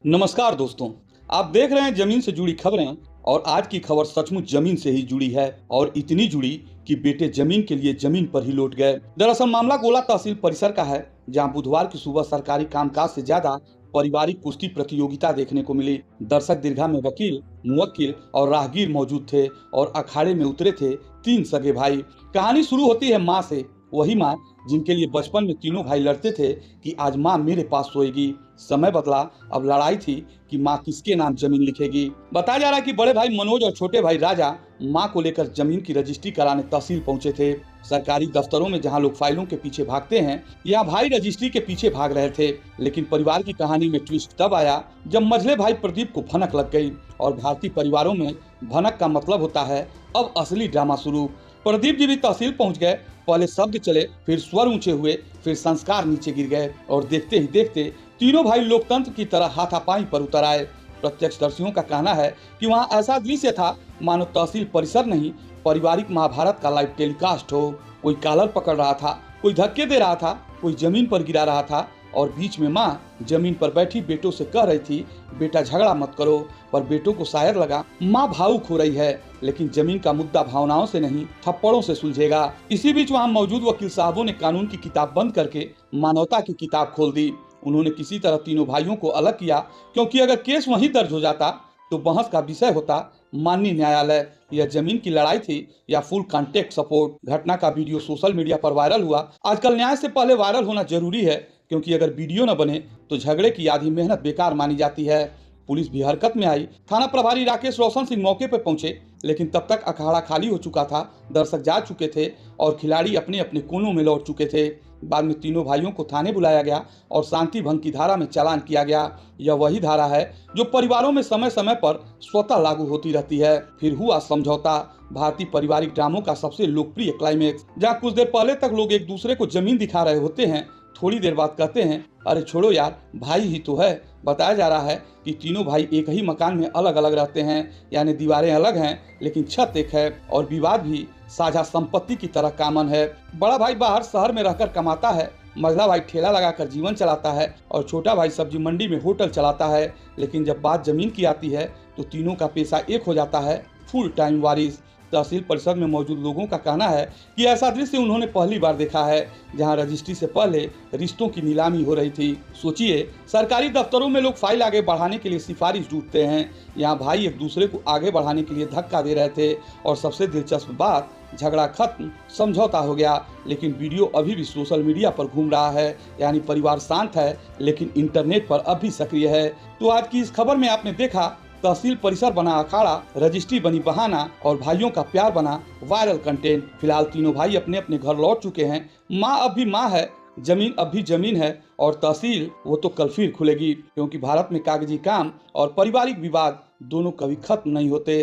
नमस्कार दोस्तों। आप देख रहे हैं जमीन से जुड़ी खबरें। और आज की खबर सचमुच जमीन से ही जुड़ी है और इतनी जुड़ी कि बेटे जमीन के लिए जमीन पर ही लौट गए। दरअसल मामला गोला तहसील परिसर का है, जहां बुधवार की सुबह सरकारी कामकाज से ज्यादा पारिवारिक कुश्ती प्रतियोगिता देखने को मिली। दर्शक दीर्घा में वकील, मुवक्किल और राहगीर मौजूद थे और अखाड़े में उतरे थे तीन सगे भाई। कहानी शुरू होती है माँ से, वही माँ जिनके लिए बचपन में तीनों भाई लड़ते थे कि आज माँ मेरे पास सोएगी। समय बदला, अब लड़ाई थी कि माँ किसके नाम जमीन लिखेगी। बताया जा रहा है कि बड़े भाई मनोज और छोटे भाई राजा माँ को लेकर जमीन की रजिस्ट्री कराने तहसील पहुंचे थे। सरकारी दफ्तरों में जहां लोग फाइलों के पीछे भागते हैं, यहाँ भाई रजिस्ट्री के पीछे भाग रहे थे। लेकिन परिवार की कहानी में ट्विस्ट तब आया जब मझले भाई प्रदीप को भनक लग गई। और भारतीय परिवारों में भनक का मतलब होता है अब असली ड्रामा शुरू। प्रदीप जी भी तहसील पहुंच गए। पहले शब्द चले, फिर स्वर ऊंचे हुए, फिर संस्कार नीचे गिर गए और देखते ही देखते तीनों भाई लोकतंत्र की तरह हाथापाई पर उतर आए। प्रत्यक्षदर्शियों का कहना है कि वहां ऐसा दृश्य था मानो तहसील परिसर नहीं, पारिवारिक महाभारत का लाइव टेलीकास्ट हो। कोई कॉलर पकड़ रहा था, कोई धक्के दे रहा था, कोई जमीन पर गिरा रहा था और बीच में माँ जमीन पर बैठी बेटों से कह रही थी, बेटा झगड़ा मत करो। पर बेटों को शायद लगा माँ भावुक हो रही है, लेकिन जमीन का मुद्दा भावनाओं से नहीं थप्पड़ों से सुलझेगा। इसी बीच वहाँ मौजूद वकील साहबों ने कानून की किताब बंद करके मानवता की किताब खोल दी। उन्होंने किसी तरह तीनों भाइयों को अलग किया, क्योंकि अगर केस वहीं दर्ज हो जाता तो बहस का विषय होता माननीय न्यायालय। यह जमीन की लड़ाई थी या फुल कॉन्टेक्ट सपोर्ट। घटना का वीडियो सोशल मीडिया पर वायरल हुआ। आजकल न्याय से पहले वायरल होना जरूरी है, क्योंकि अगर वीडियो न बने तो झगड़े की आधी मेहनत बेकार मानी जाती है। पुलिस भी हरकत में आई। थाना प्रभारी राकेश रोशन सिंह मौके पर पहुंचे, लेकिन तब तक अखाड़ा खाली हो चुका था। दर्शक जा चुके थे और खिलाड़ी अपने अपने कोनों में लौट चुके थे। बाद में तीनों भाइयों को थाने बुलाया गया और शांति भंग की धारा में चालान किया गया। यह वही धारा है जो परिवारों में समय समय पर स्वतः लागू होती रहती है। फिर हुआ समझौता, भारतीय पारिवारिक ड्रामों का सबसे लोकप्रिय क्लाइमेक्स, जहाँ कुछ देर पहले तक लोग एक दूसरे को जमीन दिखा रहे होते हैं, थोड़ी देर बाद कहते हैं, अरे छोड़ो यार, भाई ही तो है। बताया जा रहा है कि तीनों भाई एक ही मकान में अलग अलग रहते हैं, यानी दीवारें अलग हैं लेकिन छत एक है। और विवाद भी साझा संपत्ति की तरह कॉमन है। बड़ा भाई बाहर शहर में रहकर कमाता है, मझला भाई ठेला लगाकर जीवन चलाता है और छोटा भाई सब्जी मंडी में होटल चलाता है। लेकिन जब बात जमीन की आती है तो तीनों का पेशा एक हो जाता है, फुल टाइम वारिस। तहसील परिसर में मौजूद लोगों का कहना है कि ऐसा दृश्य उन्होंने पहली बार देखा है, जहां रजिस्ट्री से पहले रिश्तों की नीलामी हो रही थी। सोचिए, सरकारी दफ्तरों में लोग फाइल आगे बढ़ाने के लिए सिफारिश ढूंढते हैं, यहाँ भाई एक दूसरे को आगे बढ़ाने के लिए धक्का दे रहे थे। और सबसे दिलचस्प बात, झगड़ा खत्म, समझौता हो गया, लेकिन वीडियो अभी भी सोशल मीडिया पर घूम रहा है। यानी परिवार शांत है लेकिन इंटरनेट पर अब भी सक्रिय है। तो आज की इस खबर में आपने देखा, तहसील परिसर बना अखाड़ा, रजिस्ट्री बनी बहाना और भाइयों का प्यार बना वायरल कंटेंट। फिलहाल तीनों भाई अपने अपने घर लौट चुके हैं। माँ अब भी माँ है, जमीन अब भी जमीन है और तहसील वो तो कल फिर खुलेगी, क्योंकि भारत में कागजी काम और पारिवारिक विवाद दोनों कभी खत्म नहीं होते।